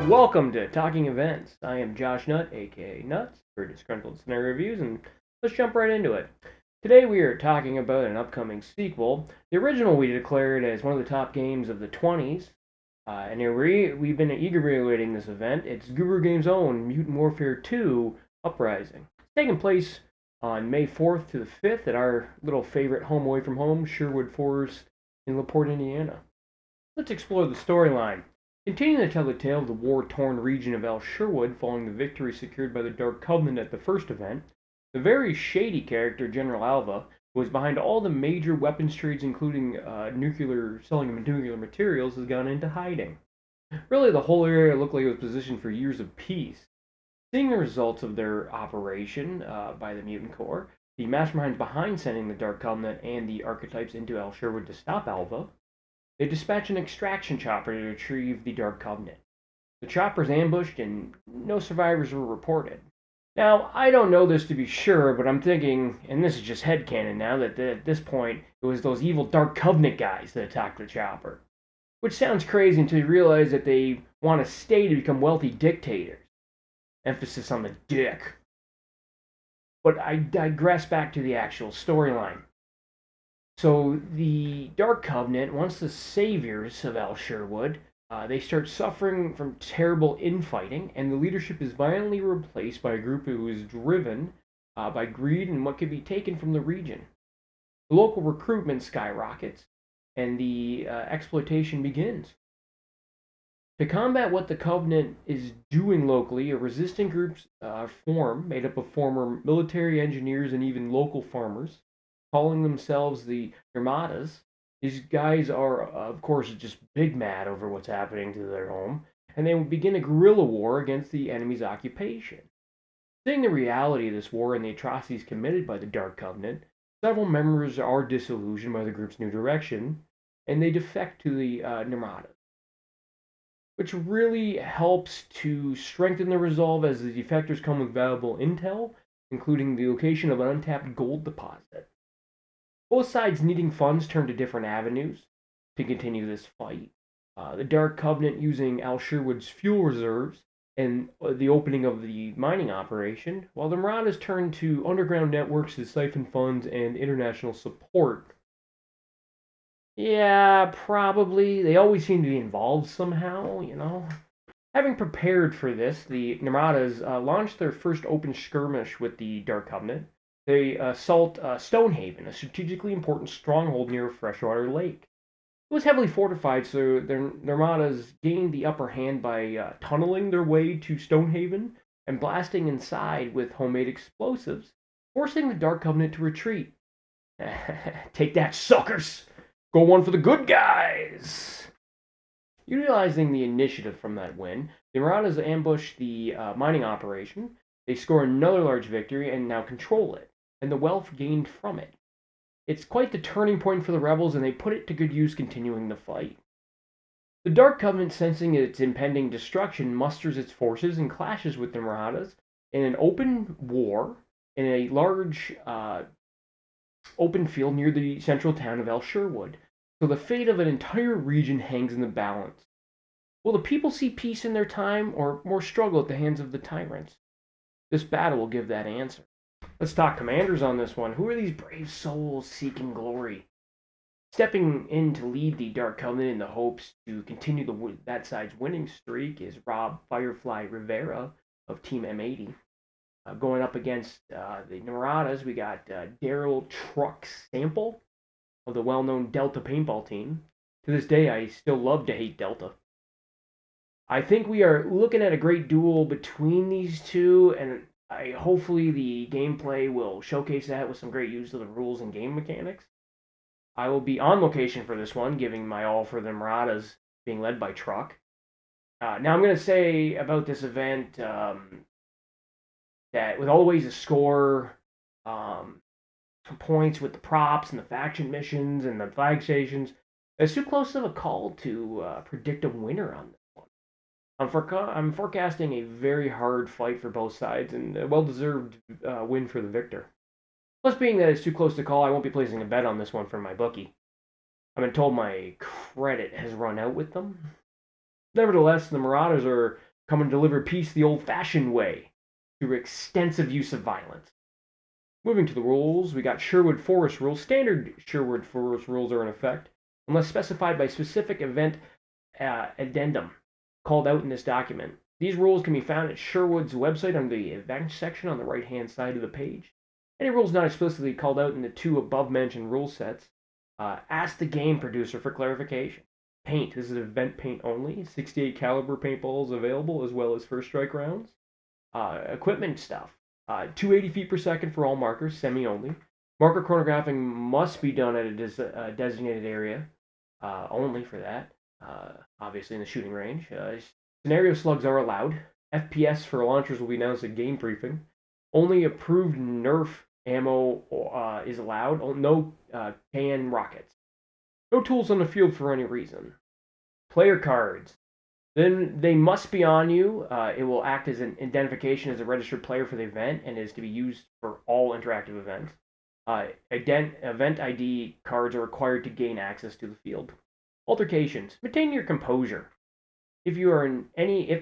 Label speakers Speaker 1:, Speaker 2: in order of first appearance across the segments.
Speaker 1: Welcome to Talking Events. I am Josh Nutt, aka Nuts, for Disgruntled Scenario Reviews, and let's jump right into it. Today we are talking about an upcoming sequel. The original we declared as one of the top games of the 20s, and we've been eagerly awaiting this event. It's Guru Games' own Mutant Warfare 2 Uprising. It's taking place on May 4th to the 5th at our little favorite home away from home, Sherwood Forest in LaPorte, Indiana. Let's explore the storyline. Continuing to tell the tale of the war-torn region of El Sherwood following the victory secured by the Dark Covenant at the first event, the very shady character General Alva, who was behind all the major weapons trades including selling of nuclear materials, has gone into hiding. Really, the whole area looked like it was positioned for years of peace. Seeing the results of their operation by the Mutant Corps, the masterminds behind sending the Dark Covenant and the archetypes into El Sherwood to stop Alva, they dispatch an extraction chopper to retrieve the Dark Covenant. The chopper is ambushed and no survivors were reported. Now, I don't know this to be sure, but I'm thinking, and this is just headcanon now, that at this point it was those evil Dark Covenant guys that attacked the chopper. Which sounds crazy until you realize that they want to stay to become wealthy dictators. Emphasis on the dick. But I digress back to the actual storyline. So the Dark Covenant, once the saviors of El Sherwood, they start suffering from terrible infighting, and the leadership is violently replaced by a group who is driven by greed and what can be taken from the region. The local recruitment skyrockets, and the exploitation begins. To combat what the Covenant is doing locally, a resistant group form made up of former military engineers and even local farmers, calling themselves the Armadas. These guys are, of course, just big mad over what's happening to their home, and they will begin a guerrilla war against the enemy's occupation. Seeing the reality of this war and the atrocities committed by the Dark Covenant, several members are disillusioned by the group's new direction, and they defect to the Armadas, which really helps to strengthen the resolve as the defectors come with valuable intel, including the location of an untapped gold deposit. Both sides needing funds turn to different avenues to continue this fight. The Dark Covenant using Al Sherwood's fuel reserves and the opening of the mining operation, while the Marauders turn to underground networks to siphon funds and international support. Yeah, probably. They always seem to be involved somehow. Having prepared for this, the Nemadas launched their first open skirmish with the Dark Covenant. They assault Stonehaven, a strategically important stronghold near a freshwater lake. It was heavily fortified, so their armadas gained the upper hand by tunneling their way to Stonehaven and blasting inside with homemade explosives, forcing the Dark Covenant to retreat. Take that, suckers! Go one for the good guys! Utilizing the initiative from that win, the Marauders ambush the mining operation. They score another large victory and now control it, and the wealth gained from it. It's quite the turning point for the rebels, and they put it to good use continuing the fight. The Dark Covenant, sensing its impending destruction, musters its forces and clashes with the Marauders in an open war in a large open field near the central town of El Sherwood. So the fate of an entire region hangs in the balance. Will the people see peace in their time, or more struggle at the hands of the tyrants? This battle will give that answer. Let's talk commanders on this one. Who are these brave souls seeking glory? Stepping in to lead the Dark Covenant in the hopes to continue that side's winning streak is Rob Firefly Rivera of Team M80. Going up against the Neradas, we got Daryl Truck Sample of the well-known Delta Paintball team. To this day, I still love to hate Delta. I think we are looking at a great duel between these two, and hopefully the gameplay will showcase that with some great use of the rules and game mechanics. I will be on location for this one, giving my all for the Marauders being led by Truck. Now I'm going to say about this event that with all the ways to score points with the props and the faction missions and the flag stations, it's too close of a call to predict a winner on this one. I'm forecasting a very hard fight for both sides and a well-deserved win for the victor. Plus, being that it's too close to call, I won't be placing a bet on this one from my bookie. I've been told my credit has run out with them. Nevertheless, the Marauders are come and deliver peace the old-fashioned way through extensive use of violence. Moving to the rules, we got Sherwood Forest rules. Standard Sherwood Forest rules are in effect unless specified by specific event addendum called out in this document. These rules can be found at Sherwood's website under the events section on the right-hand side of the page. Any rules not explicitly called out in the two above-mentioned rule sets, ask the game producer for clarification. Paint, this is event paint only. 68 caliber paintballs available, as well as first strike rounds. Equipment stuff. 280 feet per second for all markers, semi-only. Marker chronographing must be done at a designated area, only for that, obviously in the shooting range. Scenario slugs are allowed. FPS for launchers will be announced at game briefing. Only approved Nerf ammo is allowed. No KN rockets. No tools on the field for any reason. Player cards. Then they must be on you. It will act as an identification as a registered player for the event and is to be used for all interactive events. Event ID cards are required to gain access to the field. Altercations. Maintain your composure. If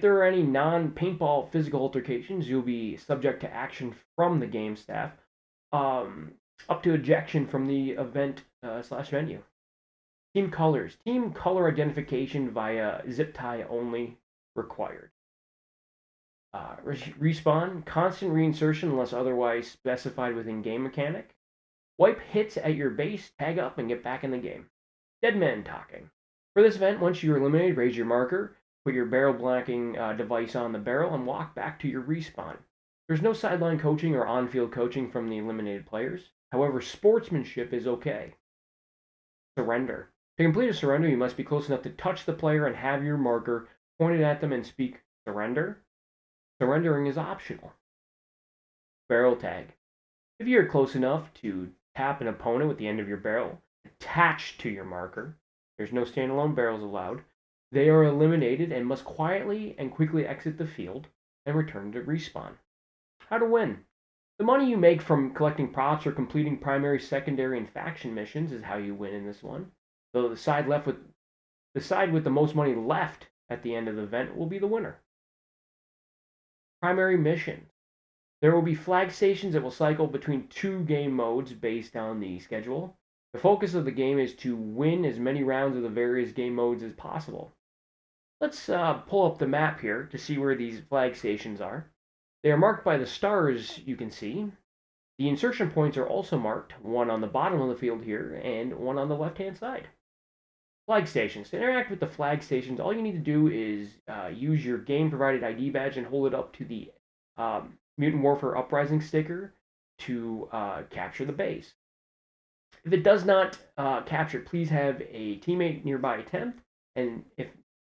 Speaker 1: there are any non-paintball physical altercations, you'll be subject to action from the game staff, up to ejection from the event / venue. Team colors. Team color identification via zip tie only required. Respawn. Constant reinsertion unless otherwise specified within game mechanic. Wipe hits at your base, tag up, and get back in the game. Dead man talking. For this event, once you're eliminated, raise your marker, put your barrel blocking device on the barrel, and walk back to your respawn. There's no sideline coaching or on-field coaching from the eliminated players. However, sportsmanship is okay. Surrender. To complete a surrender, you must be close enough to touch the player and have your marker pointed at them and speak surrender. Surrendering is optional. Barrel tag. If you are close enough to tap an opponent with the end of your barrel attached to your marker, there's no standalone barrels allowed. They are eliminated and must quietly and quickly exit the field and return to respawn. How to win. The money you make from collecting props or completing primary, secondary, and faction missions is how you win in this one. So the side with the most money left at the end of the event will be the winner. Primary missions. There will be flag stations that will cycle between two game modes based on the schedule. The focus of the game is to win as many rounds of the various game modes as possible. Let's pull up the map here to see where these flag stations are. They are marked by the stars you can see. The insertion points are also marked, one on the bottom of the field here and one on the left-hand side. Flag stations. To interact with the flag stations, all you need to do is use your game-provided ID badge and hold it up to the Mutant Warfare Uprising sticker to capture the base. If it does not capture, please have a teammate nearby attempt and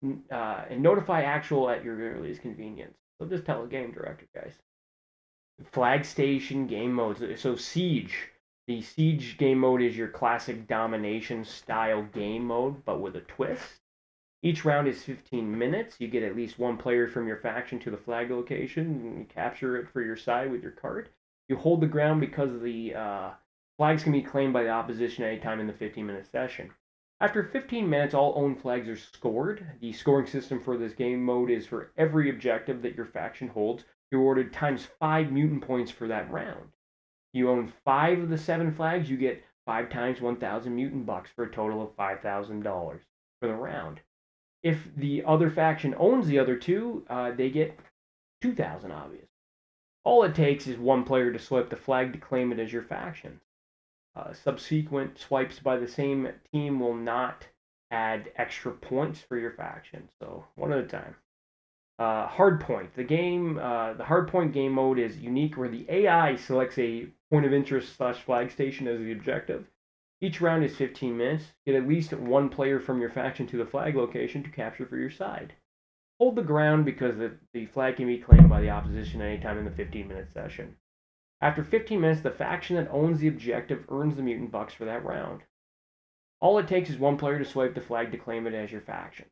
Speaker 1: notify actual at your earliest convenience. So just tell the game director, guys. Flag station game modes. So Siege. The Siege game mode is your classic domination style game mode, but with a twist. Each round is 15 minutes. You get at least one player from your faction to the flag location and you capture it for your side with your card. You hold the ground because the flags can be claimed by the opposition at any time in the 15-minute session. After 15 minutes, all owned flags are scored. The scoring system for this game mode is for every objective that your faction holds, you're awarded times 5 mutant points for that round. You own 5 of the 7 flags, you get 5 times 1,000 mutant bucks for a total of $5,000 for the round. If the other faction owns the other 2, they get 2,000, obviously. All it takes is one player to swipe the flag to claim it as your faction. Subsequent swipes by the same team will not add extra points for your faction. So one at a time. Hardpoint. The hardpoint game mode is unique where the AI selects a point of interest / flag station as the objective. Each round is 15 minutes. Get at least one player from your faction to the flag location to capture for your side. Hold the ground because the flag can be claimed by the opposition anytime in the 15-minute session. After 15 minutes, the faction that owns the objective earns the mutant bucks for that round. All it takes is one player to swipe the flag to claim it as your faction.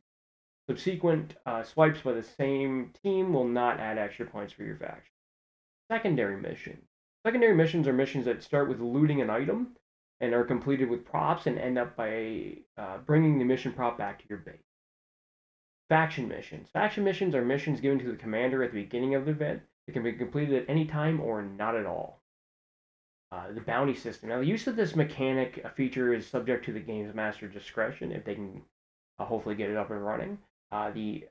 Speaker 1: Subsequent swipes by the same team will not add extra points for your faction. Secondary missions. Secondary missions are missions that start with looting an item and are completed with props and end up by bringing the mission prop back to your base. Faction missions. Faction missions are missions given to the commander at the beginning of the event. They can be completed at any time or not at all. The bounty system. Now, the use of this mechanic feature is subject to the game's master discretion if they can hopefully get it up and running. The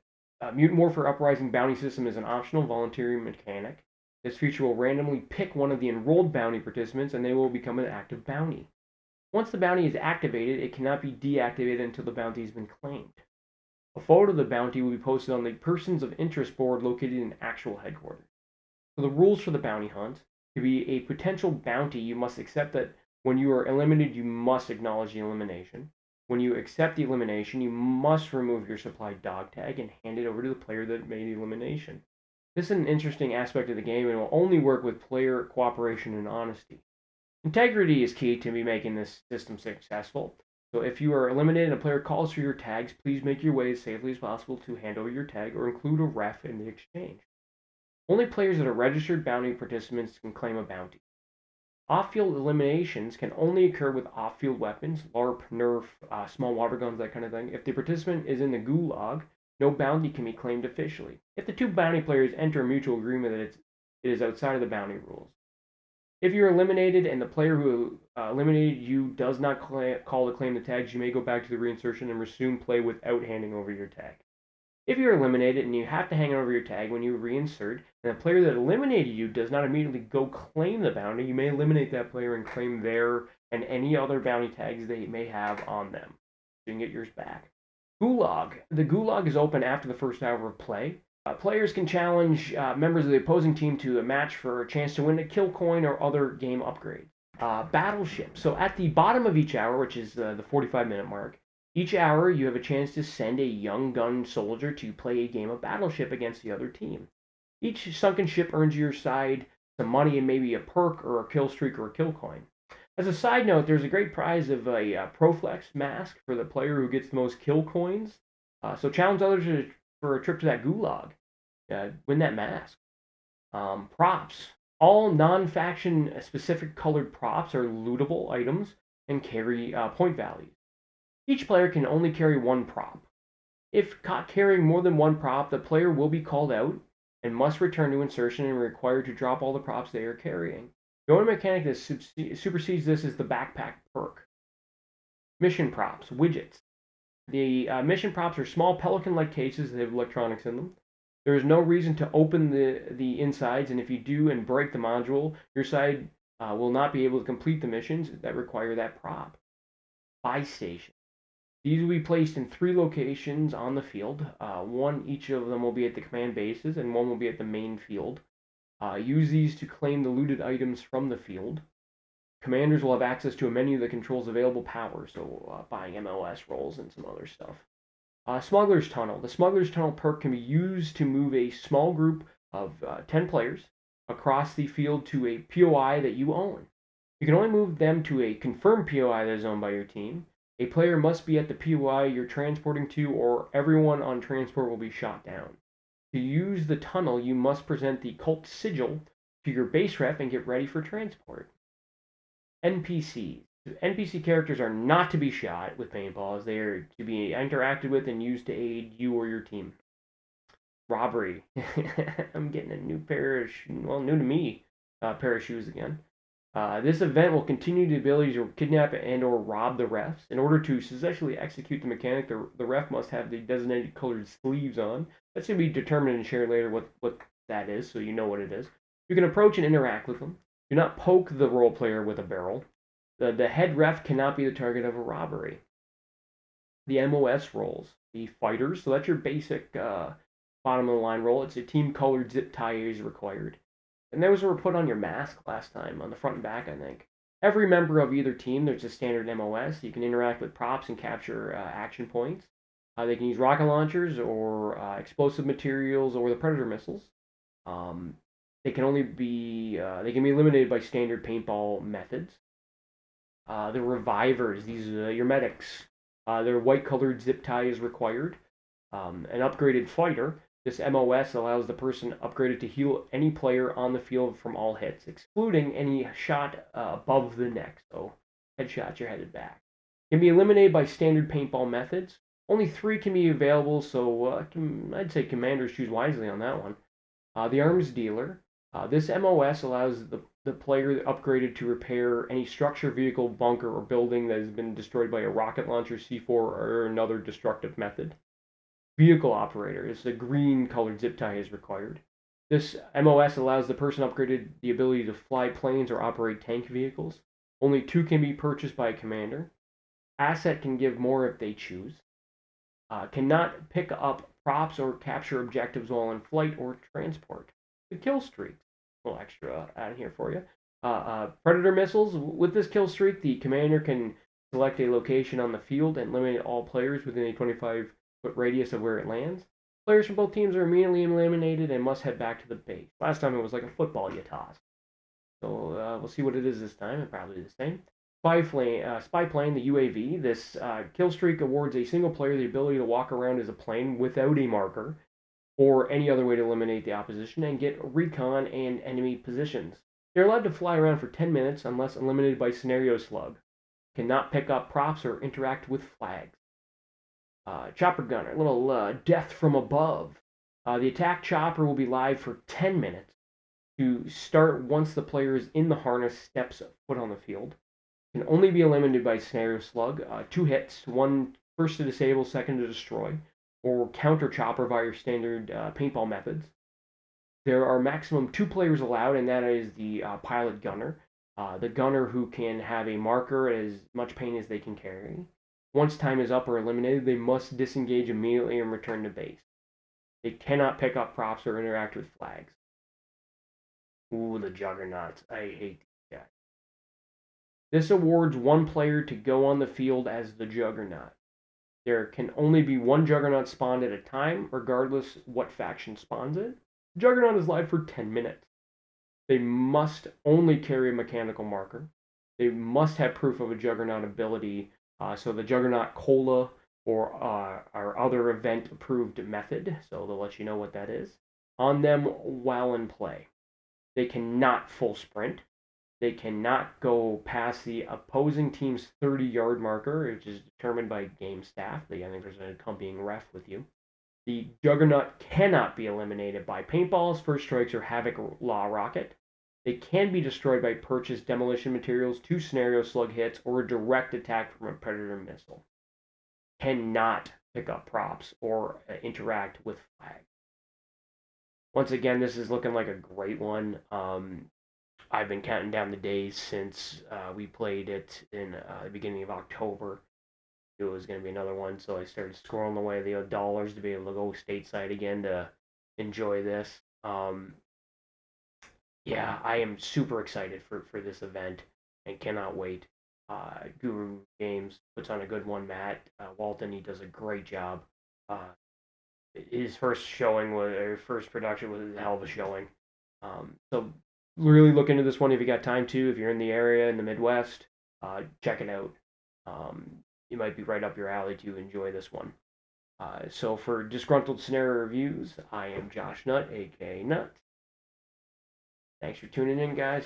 Speaker 1: Mutant Warfare Uprising bounty system is an optional voluntary mechanic. This feature will randomly pick one of the enrolled bounty participants and they will become an active bounty. Once the bounty is activated, it cannot be deactivated until the bounty has been claimed. A photo of the bounty will be posted on the Persons of Interest board located in actual headquarters. So the rules for the bounty hunt: to be a potential bounty, you must accept that when you are eliminated, you must acknowledge the elimination. When you accept the elimination, you must remove your supplied dog tag and hand it over to the player that made the elimination. This is an interesting aspect of the game and will only work with player cooperation and honesty. Integrity is key to be making this system successful. So if you are eliminated and a player calls for your tags, please make your way as safely as possible to hand over your tag or include a ref in the exchange. Only players that are registered bounty participants can claim a bounty. Off-field eliminations can only occur with off-field weapons, LARP, Nerf, small water guns, that kind of thing. If the participant is in the gulag, no bounty can be claimed officially. If the two bounty players enter a mutual agreement that it is outside of the bounty rules. If you're eliminated and the player who eliminated you does not call to claim the tags, you may go back to the reinsertion and resume play without handing over your tag. If you're eliminated and you have to hang over your tag when you reinsert, and the player that eliminated you does not immediately go claim the bounty, you may eliminate that player and claim their and any other bounty tags they may have on them. So you can get yours back. Gulag. The Gulag is open after the first hour of play. Players can challenge members of the opposing team to a match for a chance to win a kill coin or other game upgrades. Battleship. So at the bottom of each hour, which is the 45-minute mark, each hour you have a chance to send a young gun soldier to play a game of Battleship against the other team. Each sunken ship earns your side some money and maybe a perk or a kill streak or a kill coin. As a side note, there's a great prize of a Proflex mask for the player who gets the most kill coins. So challenge others for a trip to that gulag. Win that mask. Props. All non-faction specific colored props are lootable items and carry point values. Each player can only carry one prop. If caught carrying more than one prop, the player will be called out and must return to insertion and required to drop all the props they are carrying. The only mechanic that supersedes this is the backpack perk. Mission props, widgets. The mission props are small pelican-like cases that have electronics in them. There is no reason to open the insides, and if you do and break the module, your side will not be able to complete the missions that require that prop. Buy station. These will be placed in 3 locations on the field. Each of them will be at the command bases, and one will be at the main field. Use these to claim the looted items from the field. Commanders will have access to a menu that controls available power, so buying MOS rolls and some other stuff. Smuggler's Tunnel. The Smuggler's Tunnel perk can be used to move a small group of 10 players across the field to a POI that you own. You can only move them to a confirmed POI that is owned by your team. A player must be at the POI you're transporting to, or everyone on transport will be shot down. To use the tunnel, you must present the cult sigil to your base ref and get ready for transport. NPCs. NPC characters are not to be shot with paintballs. They are to be interacted with and used to aid you or your team. Robbery. I'm getting a new pair of, new to me, pair of shoes again. This event will continue the ability to kidnap and or rob the refs. In order to successfully execute the mechanic, the ref must have the designated colored sleeves on. That's going to be determined and shared later what that is, so you know what it is. You can approach and interact with them. Do not poke the role player with a barrel. The head ref cannot be the target of a robbery. The MOS roles. The fighters, so that's your basic bottom of the line roll. It's a team colored zip tie is required. And those were put on your mask last time, on the front and back, I think. Every member of either team, there's a standard MOS. You can interact with props and capture action points. They can use rocket launchers or explosive materials or the Predator missiles. They can be eliminated by standard paintball methods. The revivers, these are your medics. Their white-colored zip tie is required. An upgraded fighter. This MOS allows the person upgraded to heal any player on the field from all hits, excluding any shot above the neck. So headshots, you're headed back. Can be eliminated by standard paintball methods Only 3 can be available, so I'd say commanders choose wisely on that one. The Arms Dealer. This MOS allows the player upgraded to repair any structure, vehicle, bunker, or building that has been destroyed by a rocket launcher, C4, or another destructive method. Vehicle Operator. It's a green colored zip tie is required. This MOS allows the person upgraded the ability to fly planes or operate tank vehicles. Only 2 can be purchased by a commander. Asset can give more if they choose. Cannot pick up props or capture objectives while in flight or transport. The kill streak, a little extra out here for you. Predator missiles. With this kill streak, the commander can select a location on the field and eliminate all players within a 25-foot radius of where it lands. Players from both teams are immediately eliminated and must head back to the base. Last time it was like a football you tossed. So we'll see what it is this time. It's probably the same. Spy plane, the UAV. This kill streak awards a single player the ability to walk around as a plane without a marker or any other way to eliminate the opposition and get recon and enemy positions. They're allowed to fly around for 10 minutes unless eliminated by scenario slug. Cannot pick up props or interact with flags. Chopper gunner, little death from above. The attack chopper will be live for 10 minutes to start once the player is in the harness, steps foot on the field. Can only be eliminated by scenario slug. 2 hits, one first to disable, second to destroy, or counter chopper via your standard paintball methods. There are maximum 2 players allowed, and that is the pilot gunner. The gunner who can have a marker as much pain as they can carry. Once time is up or eliminated, they must disengage immediately and return to base. They cannot pick up props or interact with flags. Ooh, the juggernauts. I hate these guys. This awards 1 player to go on the field as the juggernaut. There can only be 1 juggernaut spawned at a time, regardless what faction spawns it. Juggernaut is live for 10 minutes. They must only carry a mechanical marker. They must have proof of a juggernaut ability, so the juggernaut cola or our other event approved method, so they'll let you know what that is, on them while in play. They cannot full sprint. They cannot go past the opposing team's 30-yard marker, which is determined by game staff. I think there's an accompanying ref with you. The Juggernaut cannot be eliminated by paintballs, first strikes, or Havoc Law Rocket. They can be destroyed by purchased demolition materials, 2 scenario slug hits, or a direct attack from a Predator missile. Cannot pick up props or interact with flags. Once again, this is looking like a great one. I've been counting down the days since we played it in the beginning of October. It was going to be another one, so I started squirreling away the dollars to be able to go stateside again to enjoy this. Yeah, I am super excited for this event and cannot wait. Guru Games puts on a good one. Matt Walton, he does a great job. His first showing was, or first production was a hell of a showing. So really look into this one if you got time to. If you're in the area in the Midwest, check it out. It might be right up your alley to enjoy this one. So for Disgruntled Scenario Reviews, I am Josh Nutt, aka Nuts. Thanks for tuning in, guys.